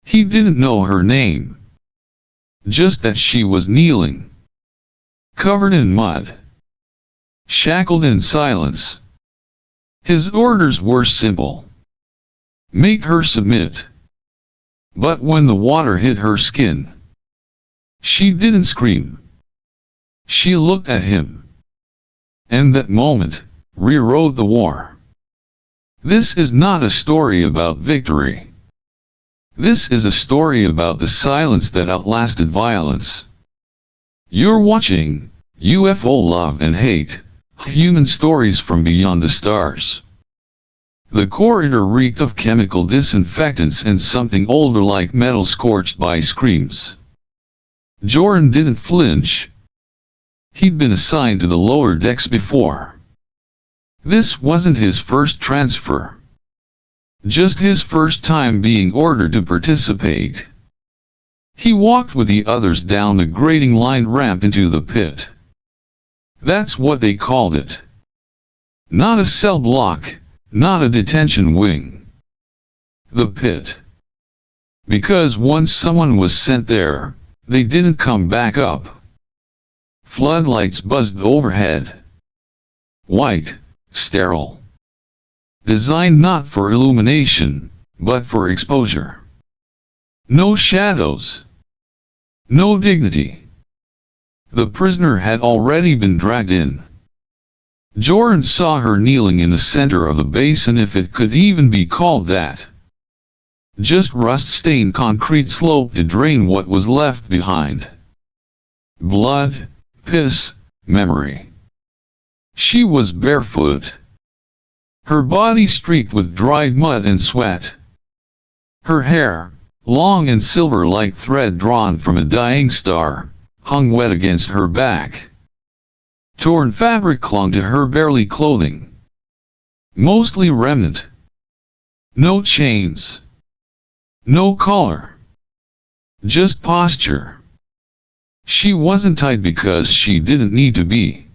He didn't know her name. Just that she was kneeling, covered in mud, shackled in silence. His orders were simple. Make her submit. But when the water hit her skin, she didn't scream. She looked at him. And that moment rewrote the war. This is not a story about victory. This is a story about the silence that outlasted violence. You're watching UFO Love and Hate, Human Stories from Beyond the Stars. The corridor reeked of chemical disinfectants and something older like metal scorched by screams. Jordan didn't flinch. He'd been assigned to the lower decks before. This wasn't his first transfer. Just his first time being ordered to participate. He walked with the others down the grating-lined ramp into the pit. That's what they called it. Not a cell block, not a detention wing. The pit. Because once someone was sent there, they didn't come back up. Floodlights buzzed overhead. White, sterile. Designed not for illumination, but for exposure. No shadows. No dignity. The prisoner had already been dragged in. Jordan saw her kneeling in the center of the basin, if it could even be called that. Just rust-stained concrete slope to drain what was left behind. Blood, piss, memory. She was barefoot. Her body streaked with dried mud and sweat. Her hair, long and silver like thread drawn from a dying star, hung wet against her back. Torn fabric clung to her barely clothing. Mostly remnant. No chains. No collar. Just posture. She wasn't tied because she didn't need to be.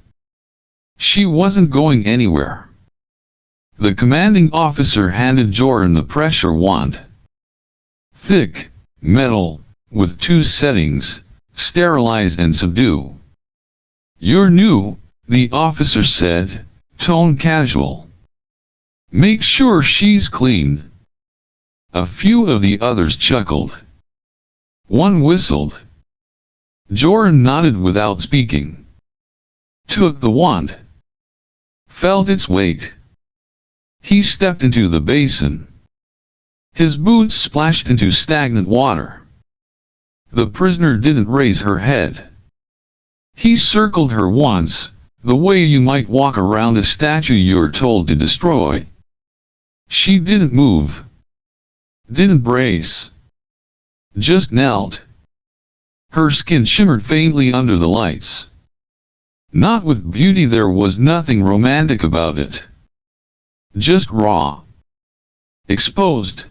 She wasn't going anywhere. The commanding officer handed Jordan the pressure wand. Thick, metal, with 2 settings, sterilize and subdue. You're new, the officer said, tone casual. Make sure she's clean. A few of the others chuckled. One whistled. Jordan nodded without speaking. Took the wand. Felt its weight. He stepped into the basin. His boots splashed into stagnant water. The prisoner didn't raise her head. He circled her once, the way you might walk around a statue you're told to destroy. She didn't move. Didn't brace. Just knelt. Her skin shimmered faintly under the lights. Not with beauty, there was nothing romantic about it. Just raw. Exposed.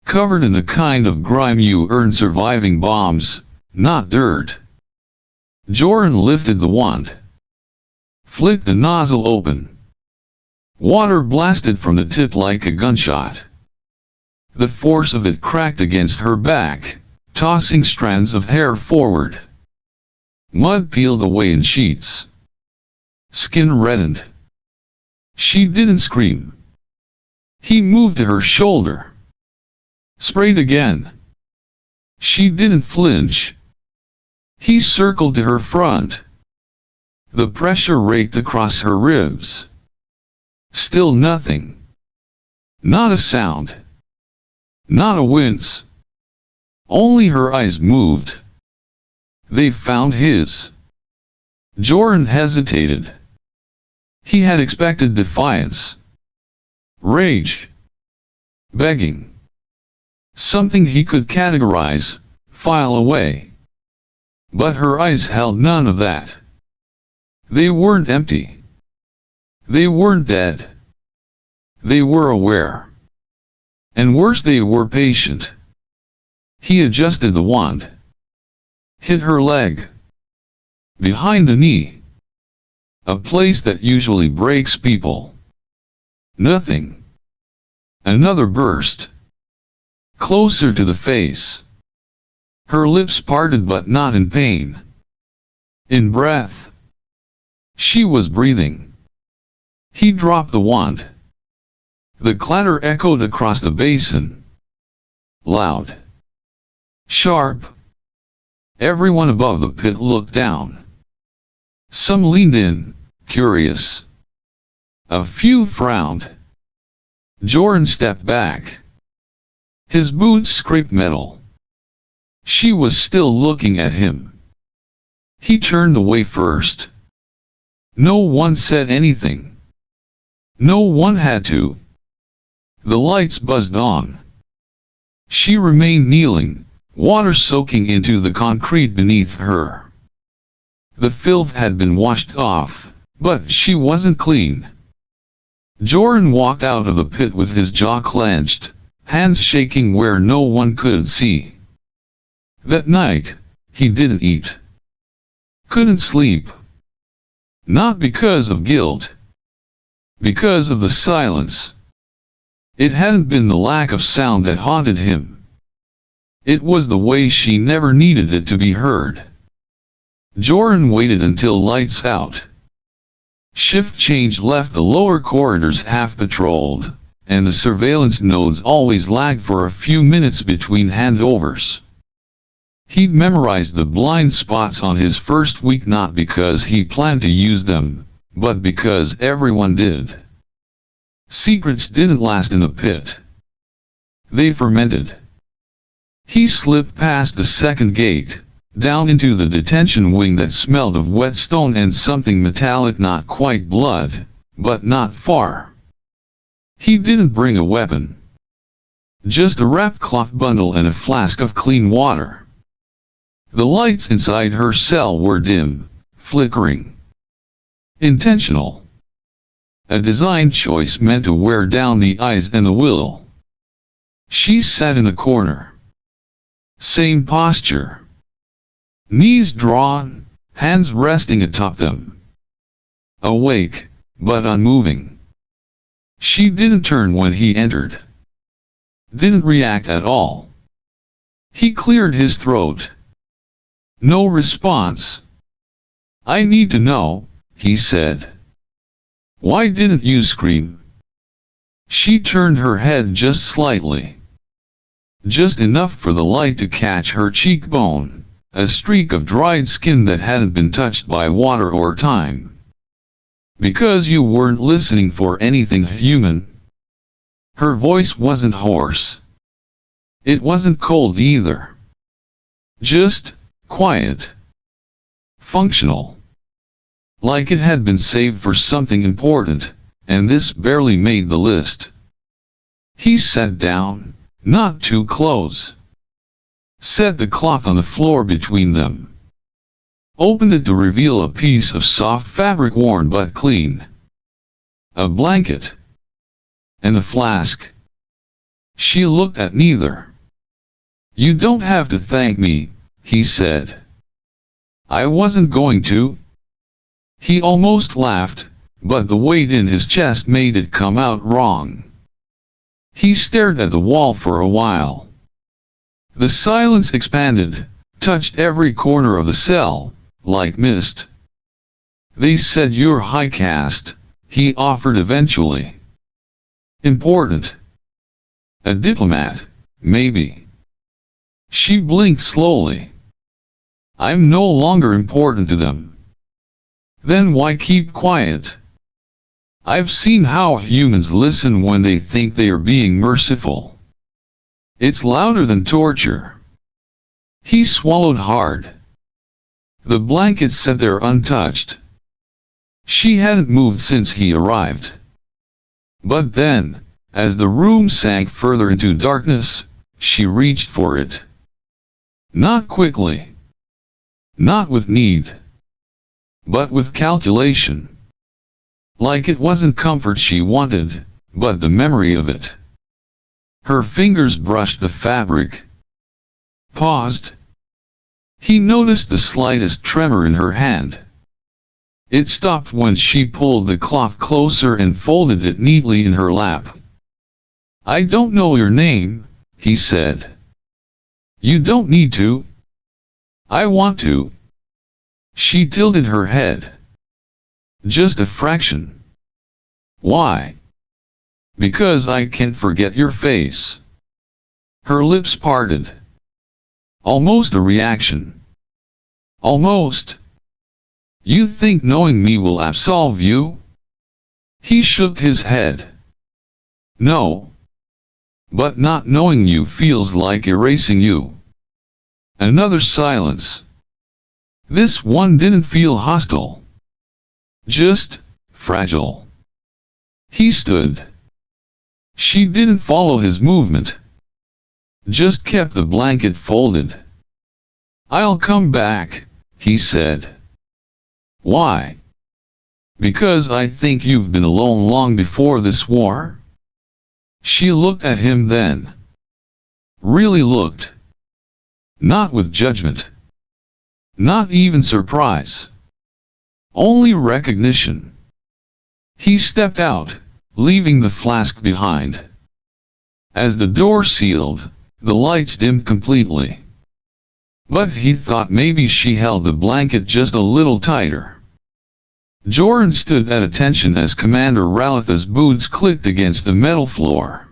Covered in the kind of grime you earn surviving bombs, not dirt. Jordan lifted the wand. Flicked the nozzle open. Water blasted from the tip like a gunshot. The force of it cracked against her back, tossing strands of hair forward. Mud peeled away in sheets. Skin reddened. She didn't scream. He moved to her shoulder. Sprayed again. She didn't flinch. He circled to her front. The pressure raked across her ribs. Still nothing. Not a sound. Not a wince. Only her eyes moved. They found his. Jordan hesitated. He had expected defiance. Rage. Begging. Something he could categorize, file away. But her eyes held none of that. They weren't empty. They weren't dead. They were aware. And worse, they were patient. He adjusted the wand. Hit her leg. Behind the knee. A place that usually breaks people. Nothing. Another burst. closer to the face. Her lips parted but not in pain. In breath. She was breathing. He dropped the wand. The clatter echoed across the basin. Loud. Sharp. Everyone above the pit looked down. Some leaned in, curious. A few frowned. Joran stepped back. His boots scraped metal. She was still looking at him. He turned away first. No one said anything. No one had to. The lights buzzed on. She remained kneeling, water soaking into the concrete beneath her. The filth had been washed off, but she wasn't clean. Joran walked out of the pit with his jaw clenched, hands shaking where no one could see. That night, he didn't eat. Couldn't sleep. Not because of guilt. Because of the silence. It hadn't been the lack of sound that haunted him. It was the way she never needed it to be heard. Joran waited until lights out. Shift change left the lower corridors half patrolled, and the surveillance nodes always lagged for a few minutes between handovers. He'd memorized the blind spots on his first week not because he planned to use them, but because everyone did. Secrets didn't last in the pit. They fermented. He slipped past the second gate, down into the detention wing that smelled of wet stone and something metallic, not quite blood, but not far. He didn't bring a weapon. Just a wrapped cloth bundle and a flask of clean water. The lights inside her cell were dim, flickering. Intentional. A design choice meant to wear down the eyes and the will. She sat in a corner. Same posture. Knees drawn, hands resting atop them. Awake, but unmoving. She didn't turn when he entered. Didn't react at all. He cleared his throat. No response. I need to know, he said. Why didn't you scream? She turned her head just slightly. Just enough for the light to catch her cheekbone, a streak of dried skin that hadn't been touched by water or time. Because you weren't listening for anything human. Her voice wasn't hoarse. It wasn't cold either. Just quiet. Functional. Like it had been saved for something important, and this barely made the list. He sat down, not too close. Set the cloth on the floor between them. Opened it to reveal a piece of soft fabric, worn but clean. A blanket. And a flask. She looked at neither. You don't have to thank me, he said. I wasn't going to. He almost laughed, but the weight in his chest made it come out wrong. He stared at the wall for a while. The silence expanded, touched every corner of the cell, like mist. They said you're high caste, he offered eventually. Important. A diplomat, maybe. She blinked slowly. I'm no longer important to them. Then why keep quiet? I've seen how humans listen when they think they are being merciful. It's louder than torture. He swallowed hard. The blanket sat there untouched. She hadn't moved since he arrived. But then, as the room sank further into darkness, she reached for it. Not quickly. Not with need. But with calculation. Like it wasn't comfort she wanted, but the memory of it. Her fingers brushed the fabric. Paused. He noticed the slightest tremor in her hand. It stopped when she pulled the cloth closer and folded it neatly in her lap. I don't know your name, he said. You don't need to. I want to. She tilted her head. Just a fraction. Why? Because I can't forget your face. Her lips parted. Almost a reaction. Almost. You think knowing me will absolve you? He shook his head. No. But not knowing you feels like erasing you. Another silence. This one didn't feel hostile. Just fragile. He stood. She didn't follow his movement. Just kept the blanket folded. I'll come back, he said. Why? Because I think you've been alone long before this war? She looked at him then. Really looked. Not with judgment. Not even surprise. Only recognition. He stepped out, leaving the flask behind. As the door sealed, the lights dimmed completely. But he thought maybe she held the blanket just a little tighter. Joran stood at attention as Commander Ralitha's boots clicked against the metal floor.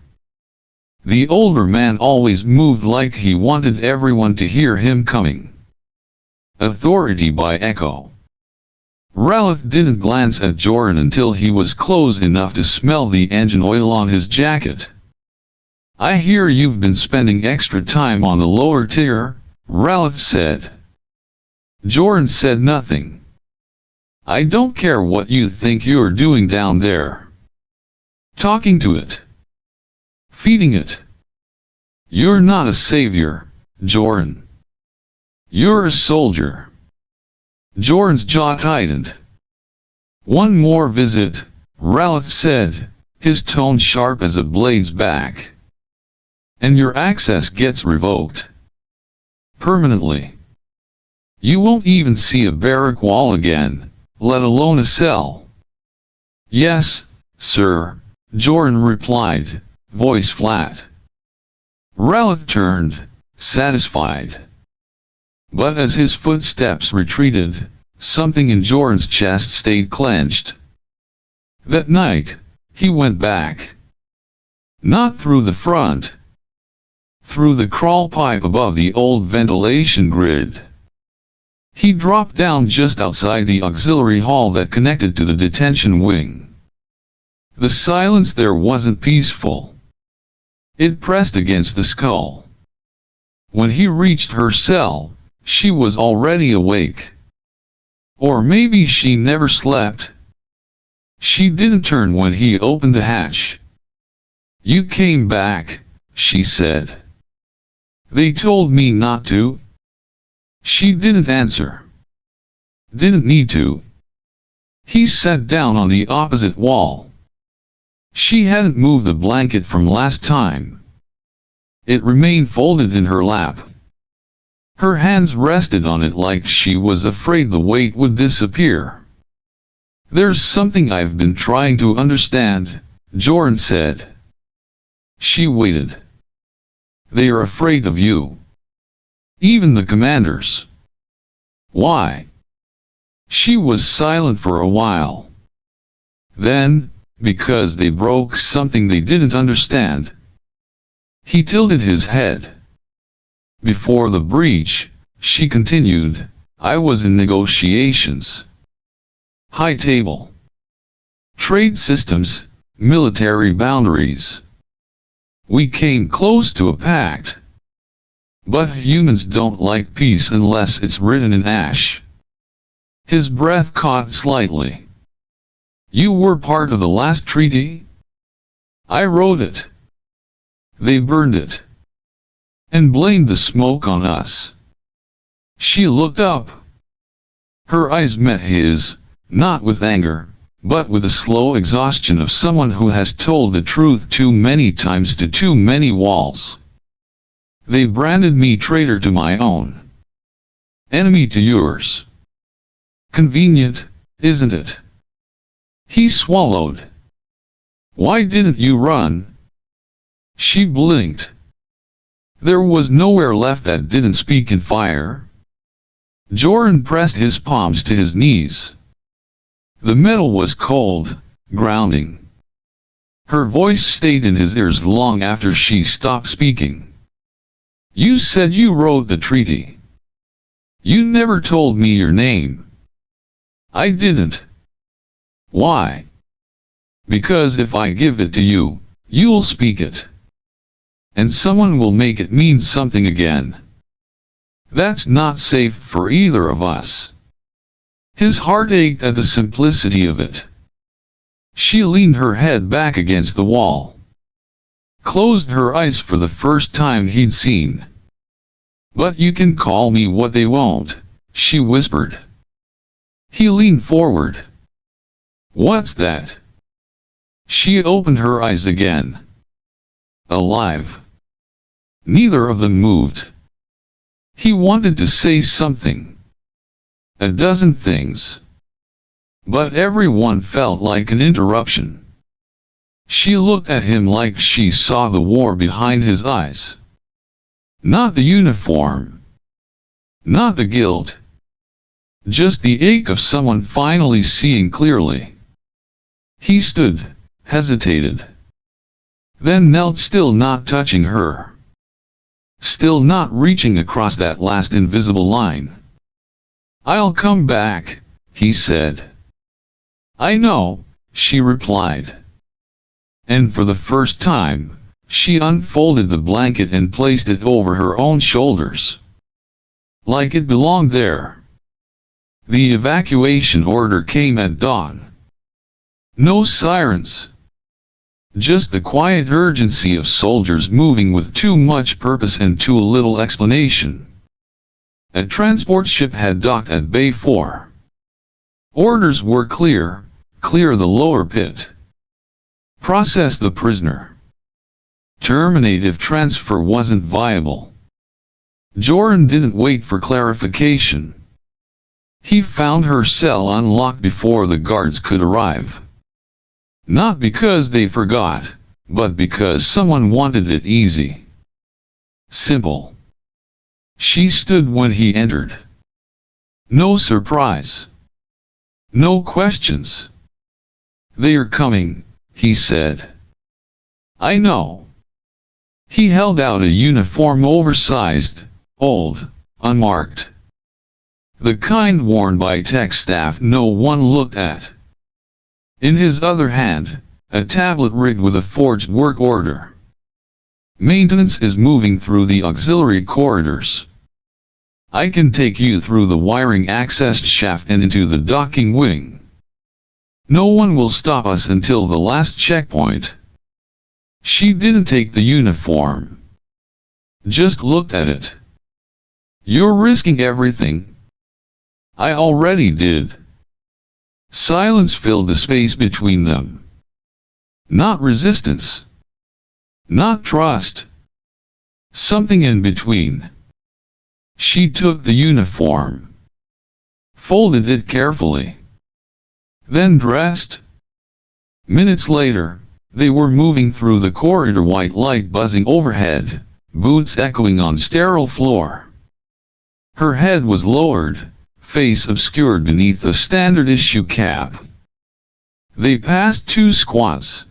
The older man always moved like he wanted everyone to hear him coming. Authority by echo. Ralith didn't glance at Joran until he was close enough to smell the engine oil on his jacket. I hear you've been spending extra time on the lower tier, Ralith said. Joran said nothing. I don't care what you think you're doing down there. Talking to it. Feeding it. You're not a savior, Joran. You're a soldier. Joran's jaw tightened. One more visit, Ralith said, his tone sharp as a blade's back. And your access gets revoked. Permanently. You won't even see a barrack wall again, let alone a cell. Yes, sir, Joran replied, voice flat. Ralith turned, satisfied. But as his footsteps retreated, something in Joran's chest stayed clenched. That night, he went back. Not through the front. Through the crawl pipe above the old ventilation grid. He dropped down just outside the auxiliary hall that connected to the detention wing. The silence there wasn't peaceful. It pressed against the skull. When he reached her cell, she was already awake. Or maybe she never slept. She didn't turn when he opened the hatch. You came back, she said. They told me not to. She didn't answer. Didn't need to. He sat down on the opposite wall. She hadn't moved the blanket from last time. It remained folded in her lap. Her hands rested on it like she was afraid the weight would disappear. There's something I've been trying to understand, Joran said. She waited. They are afraid of you. Even the commanders. Why? She was silent for a while. Then, because they broke something they didn't understand. He tilted his head. Before the breach, she continued, I was in negotiations. High table. Trade systems, military boundaries. We came close to a pact. But humans don't like peace unless it's written in ash. His breath caught slightly. You were part of the last treaty? I wrote it. They burned it. And blamed the smoke on us. She looked up. Her eyes met his, not with anger, but with the slow exhaustion of someone who has told the truth too many times to too many walls. They branded me traitor to my own. Enemy to yours. Convenient, isn't it? He swallowed. Why didn't you run? She blinked. There was nowhere left that didn't speak in fire. Joran pressed his palms to his knees. The metal was cold, grounding. Her voice stayed in his ears long after she stopped speaking. You said you wrote the treaty. You never told me your name. I didn't. Why? Because if I give it to you, you'll speak it. And someone will make it mean something again. That's not safe for either of us. His heart ached at the simplicity of it. She leaned her head back against the wall. Closed her eyes for the first time he'd seen. But you can call me what they won't, she whispered. He leaned forward. What's that? She opened her eyes again. Alive. Neither of them moved. He wanted to say something. A dozen things. But everyone felt like an interruption. She looked at him like she saw the war behind his eyes. Not the uniform. Not the guilt. Just the ache of someone finally seeing clearly. He stood, hesitated. Then knelt, still not touching her. Still not reaching across that last invisible line. I'll come back, he said. I know, she replied. And for the first time, she unfolded the blanket and placed it over her own shoulders. Like it belonged there. The evacuation order came at dawn. No sirens. Just the quiet urgency of soldiers moving with too much purpose and too little explanation. A transport ship had docked at Bay 4. Orders were clear: clear the lower pit. Process the prisoner. Terminate if transfer wasn't viable. Joran didn't wait for clarification. He found her cell unlocked before the guards could arrive. Not because they forgot, but because someone wanted it easy. Simple. She stood when he entered. No surprise. No questions. They're coming, he said. I know. He held out a uniform, oversized, old, unmarked. The kind worn by tech staff no one looked at. In his other hand, a tablet rigged with a forged work order. Maintenance is moving through the auxiliary corridors. I can take you through the wiring access shaft and into the docking wing. No one will stop us until the last checkpoint. She didn't take the uniform. Just looked at it. You're risking everything. I already did. Silence filled the space between them. Not resistance. Not trust. Something in between. She took the uniform. Folded it carefully. Then dressed. Minutes later, they were moving through the corridor, white light buzzing overhead, boots echoing on sterile floor. Her head was lowered, face obscured beneath a standard issue cap. They passed 2 squads.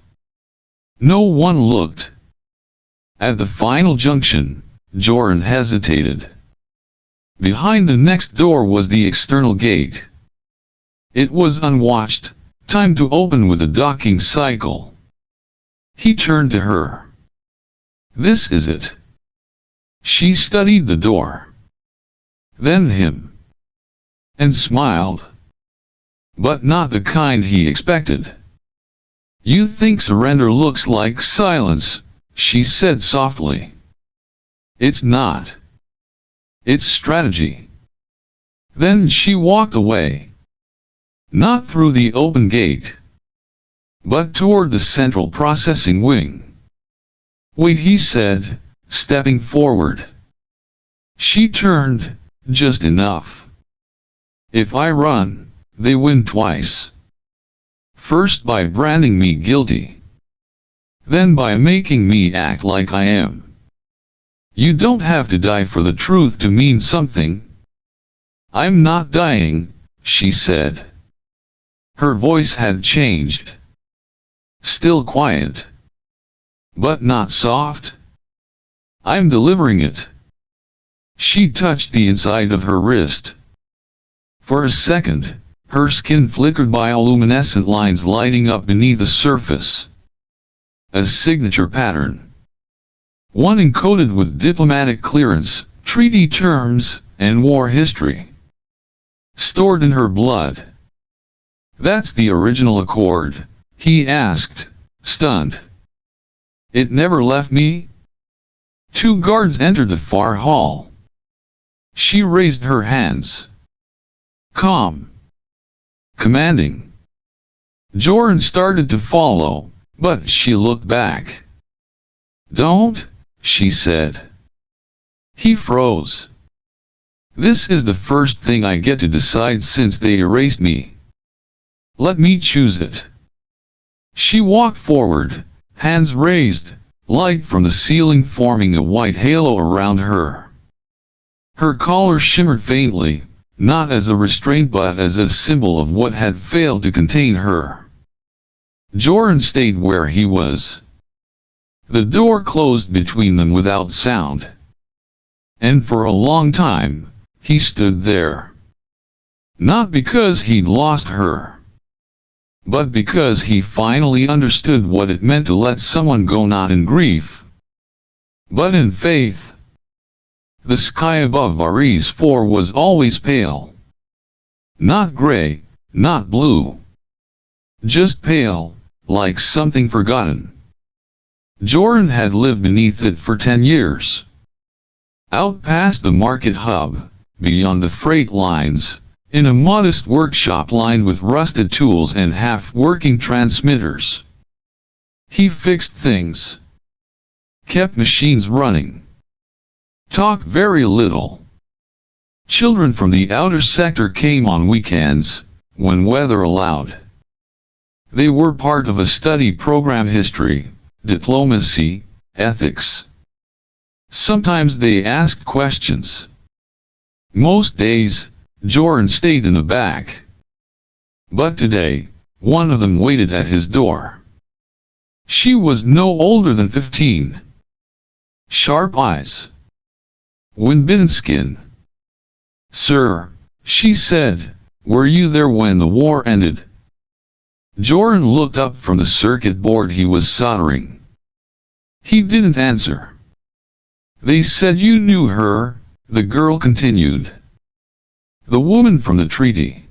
No one looked. At the final junction, Joran hesitated. Behind the next door was the external gate. It was unwatched, timed to open with a docking cycle. He turned to her. This is it. She studied the door. Then him. And smiled. But not the kind he expected. You think surrender looks like silence, she said softly. It's not. It's strategy. Then she walked away. Not through the open gate, but toward the central processing wing. Wait, he said, stepping forward. She turned, just enough. If I run, they win twice. First by branding me guilty. Then by making me act like I am. You don't have to die for the truth to mean something. I'm not dying, she said. Her voice had changed. Still quiet. But not soft. I'm delivering it. She touched the inside of her wrist. For a second, her skin flickered bioluminescent lines lighting up beneath the surface. A signature pattern. One encoded with diplomatic clearance, treaty terms, and war history. Stored in her blood. That's the original accord, he asked, stunned. It never left me? Two guards entered the far hall. She raised her hands. Calm. Commanding. Joran started to follow, but she looked back. Don't, she said. He froze. This is the first thing I get to decide since they erased me. Let me choose it. She walked forward, hands raised, light from the ceiling forming a white halo around her. Her collar shimmered faintly, not as a restraint but as a symbol of what had failed to contain her. Joran stayed where he was. The door closed between them without sound. And for a long time, he stood there. Not because he'd lost her, but because he finally understood what it meant to let someone go, not in grief, but in faith. The sky above Varese 4 was always pale. Not gray, not blue. Just pale, like something forgotten. Joran had lived beneath it for 10 years. Out past the market hub, beyond the freight lines, in a modest workshop lined with rusted tools and half-working transmitters. He fixed things. Kept machines running. Talked very little. Children from the outer sector came on weekends, when weather allowed. They were part of a study program: history, diplomacy, ethics. Sometimes they asked questions. Most days, Joran stayed in the back. But today, one of them waited at his door. She was no older than 15. Sharp eyes. Wind-bitten skin. Sir, she said, were you there when the war ended? Joran looked up from the circuit board he was soldering. He didn't answer. They said you knew her, the girl continued. The woman from the treaty.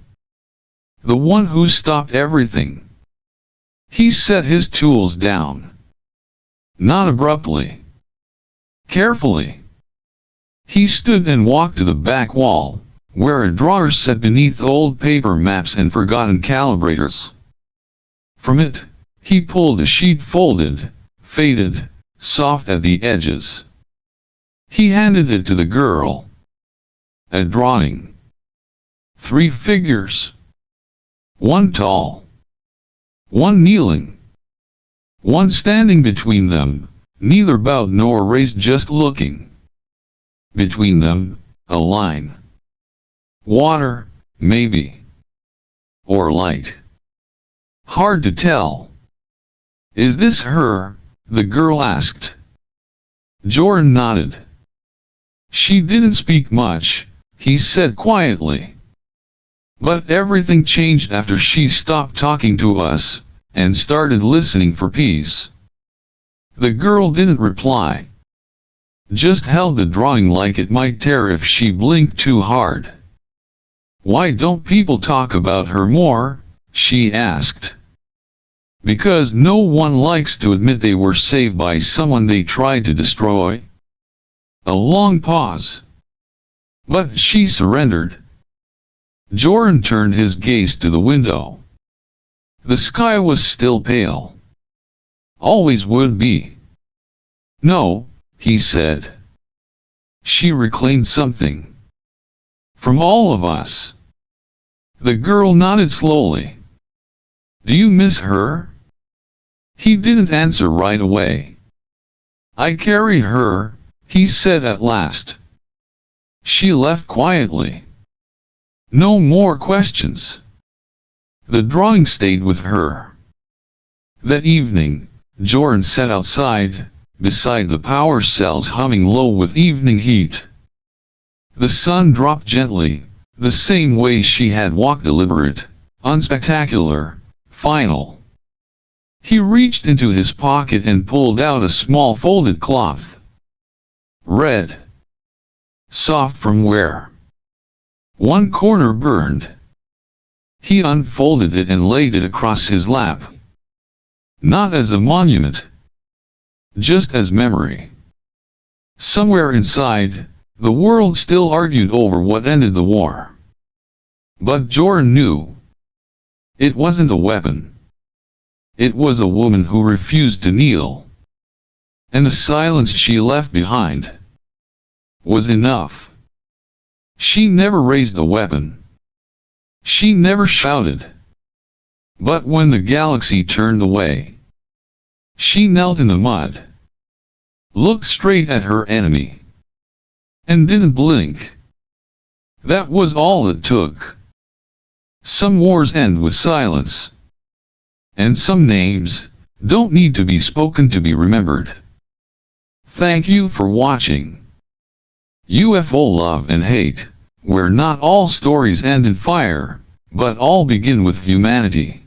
The one who stopped everything. He set his tools down. Not abruptly. Carefully. He stood and walked to the back wall, where a drawer sat beneath old paper maps and forgotten calibrators. From it, he pulled a sheet folded, faded, soft at the edges. He handed it to the girl. A drawing. 3 figures. One tall. One kneeling. One standing between them, neither bowed nor raised, just looking. Between them, a line. Water, maybe. Or light. Hard to tell. Is this her? The girl asked. Joran nodded. She didn't speak much, he said quietly. But everything changed after she stopped talking to us, and started listening for peace. The girl didn't reply. Just held the drawing like it might tear if she blinked too hard. Why don't people talk about her more? She asked. Because no one likes to admit they were saved by someone they tried to destroy. A long pause. But she surrendered. Joran turned his gaze to the window. The sky was still pale. Always would be. No, he said. She reclaimed something. From all of us. The girl nodded slowly. Do you miss her? He didn't answer right away. I carried her, he said at last. She left quietly. No more questions. The drawing stayed with her. That evening, Jorn sat outside, beside the power cells humming low with evening heat. The sun dropped gently, the same way she had walked, deliberate, unspectacular, final. He reached into his pocket and pulled out a small folded cloth. Red. Soft from wear. One corner burned. He unfolded it and laid it across his lap. Not as a monument. Just as memory. Somewhere inside, the world still argued over what ended the war. But Jorn knew. It wasn't a weapon. It was a woman who refused to kneel. And the silence she left behind was enough. She never raised a weapon. She never shouted. But when the galaxy turned away, she knelt in the mud, looked straight at her enemy, and didn't blink. That was all it took. Some wars end with silence. And some names don't need to be spoken to be remembered. Thank you for watching. UFO Love and Hate, where not all stories end in fire, but all begin with humanity.